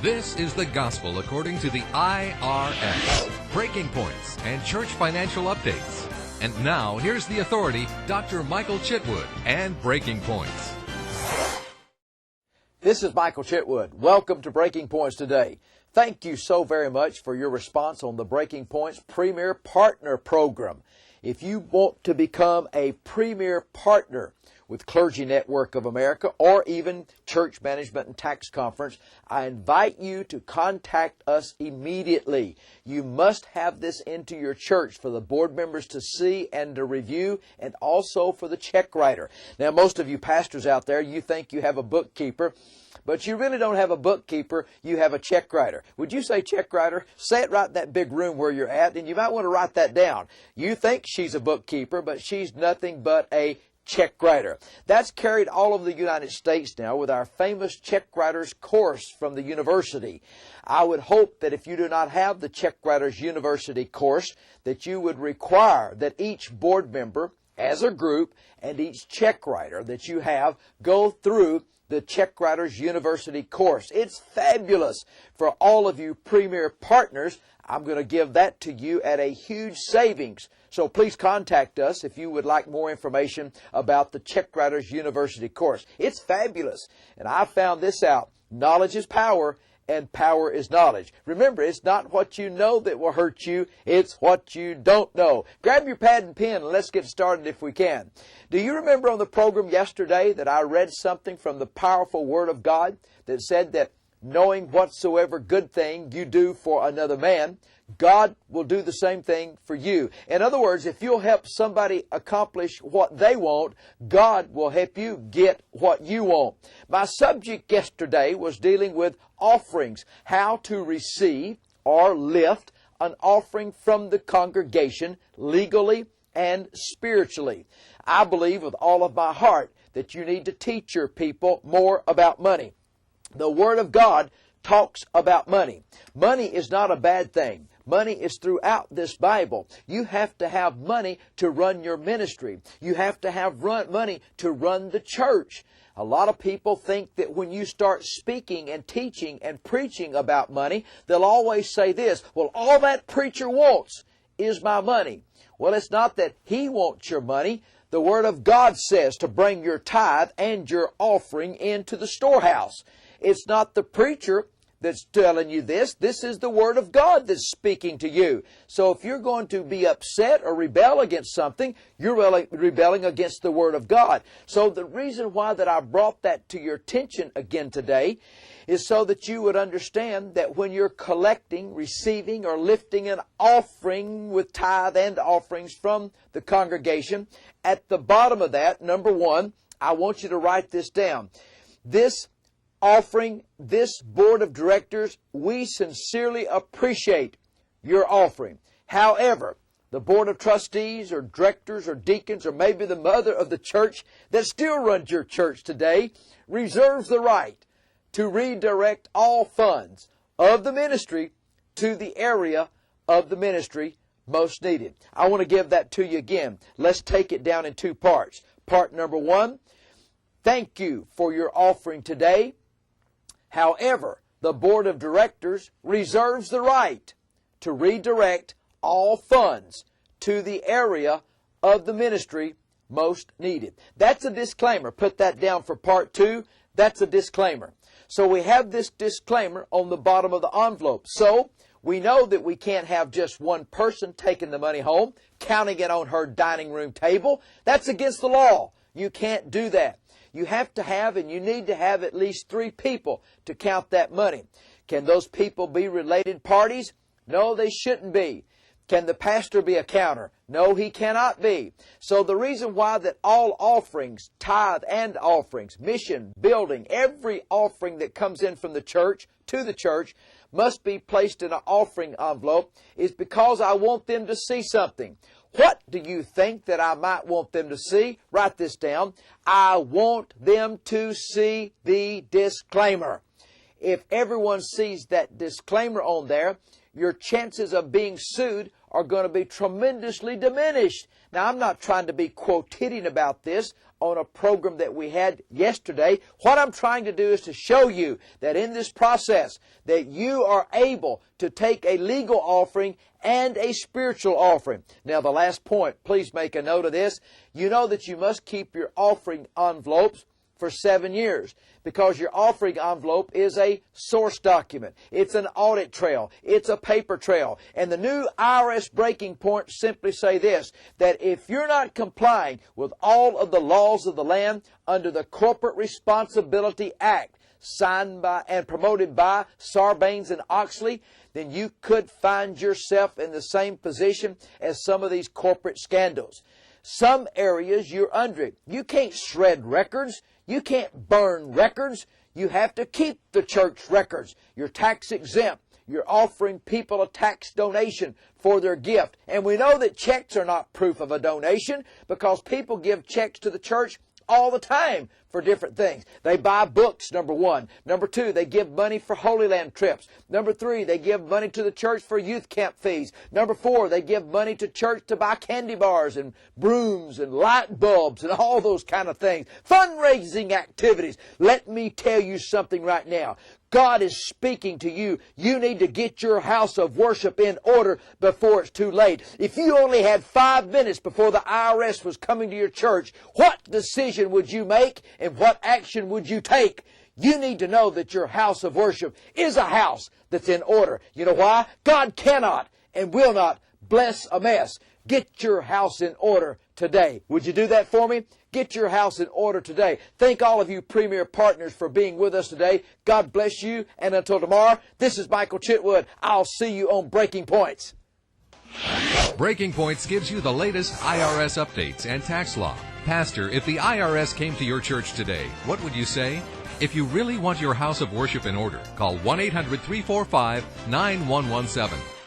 This is the gospel according to the IRS, Breaking Points and Church Financial Updates. And now, here's the authority, Dr. Michael Chitwood and Breaking Points. This is Michael Chitwood. Welcome to Breaking Points today. Thank you so very much for your response on the Breaking Points Premier Partner Program. If you want to become a Premier Partner with Clergy Network of America or even Church Management and Tax Conference, I invite you to contact us immediately. You must have this into your church for the board members to see and to review, and also for the check writer. Now, most of you pastors out there, you think you have a bookkeeper, but you really don't have a bookkeeper, you have a check writer. Would you say check writer? Say it right in that big room where you're at, and you might want to write that down. You think she's a bookkeeper, but she's nothing but a check writer. That's carried all over the United States now with our famous check writers course from the university. I would hope that if you do not have the check writers university course, that you would require that each board member as a group and each check writer that you have go through the Check Writers University course. It's fabulous for all of you Premier Partners. I'm going to give that to you at a huge savings. So please contact us if you would like more information about the Check Writers University course. It's fabulous. And I found this out. Knowledge is power, and power is knowledge. Remember, it's not what you know that will hurt you. It's what you don't know. Grab your pad and pen and let's get started if we can. Do you remember on the program yesterday that I read something from the powerful Word of God that said that knowing whatsoever good thing you do for another man, God will do the same thing for you. In other words, if you'll help somebody accomplish what they want, God will help you get what you want. My subject yesterday was dealing with offerings, how to receive or lift an offering from the congregation legally and spiritually. I believe with all of my heart that you need to teach your people more about money. The Word of God talks about money. Money is not a bad thing. Money is throughout this Bible. You have to have money to run your ministry. You have to have money to run the church. A lot of people think that when you start speaking and teaching and preaching about money, they'll always say this, well, all that preacher wants is my money. Well, it's not that he wants your money. The Word of God says to bring your tithe and your offering into the storehouse. It's not the preacher that's telling you this. This is the Word of God that's speaking to you. So if you're going to be upset or rebel against something, you're rebelling against the Word of God. So the reason why that I brought that to your attention again today is so that you would understand that when you're collecting, receiving, or lifting an offering with tithe and offerings from the congregation, at the bottom of that, number one, I want you to write this down. This offering, this board of directors, we sincerely appreciate your offering. However, the board of trustees or directors or deacons or maybe the mother of the church that still runs your church today reserves the right to redirect all funds of the ministry to the area of the ministry most needed. I want to give that to you again. Let's take it down in two parts. Part number one, thank you for your offering today. However, the board of directors reserves the right to redirect all funds to the area of the ministry most needed. That's a disclaimer. Put that down for part two. That's a disclaimer. So we have this disclaimer on the bottom of the envelope. So we know that we can't have just one person taking the money home, counting it on her dining room table. That's against the law. You can't do that. You have to have and you need to have at least 3 people to count that money. Can those people be related parties? No, they shouldn't be. Can the pastor be a counter? No, he cannot be. So the reason why that all offerings, tithe and offerings, mission, building, every offering that comes in from the church to the church must be placed in an offering envelope is because I want them to see something. What do you think that I might want them to see? Write this down. I want them to see the disclaimer. If everyone sees that disclaimer on there, your chances of being sued are going to be tremendously diminished. Now, I'm not trying to be quotidian about this. on a program that we had yesterday. What I'm trying to do is to show you that in this process that you are able to take a legal offering and a spiritual offering. Now the last point, please make a note of this. You know that you must keep your offering envelopes for 7 years, because your offering envelope is a source document. It's an audit trail. It's a paper trail. And the new IRS breaking points simply say this, that if you're not complying with all of the laws of the land under the Corporate Responsibility Act, signed by and promoted by Sarbanes and Oxley, then you could find yourself in the same position as some of these corporate scandals. Some areas you're under it. You can't shred records. You can't burn records. You have to keep the church records. You're tax exempt. You're offering people a tax donation for their gift. And we know that checks are not proof of a donation, because people give checks to the church all the time for different things. They buy books, number one. Number two, they give money for Holy Land trips. Number three, they give money to the church for youth camp fees. Number four, they give money to church to buy candy bars and brooms and light bulbs and all those kind of things. Fundraising activities. Let me tell you something right now. God is speaking to you. You need to get your house of worship in order before it's too late. If you only had 5 minutes before the IRS was coming to your church, what decision would you make and what action would you take? You need to know that your house of worship is a house that's in order. You know why? God cannot and will not bless a mess. Get your house in order today. Would you do that for me? Get your house in order today. Thank all of you Premier Partners for being with us today. God bless you. And until tomorrow, this is Michael Chitwood. I'll see you on Breaking Points. Breaking Points gives you the latest IRS updates and tax law. Pastor, if the IRS came to your church today, what would you say? If you really want your house of worship in order, call 1-800-345-9117.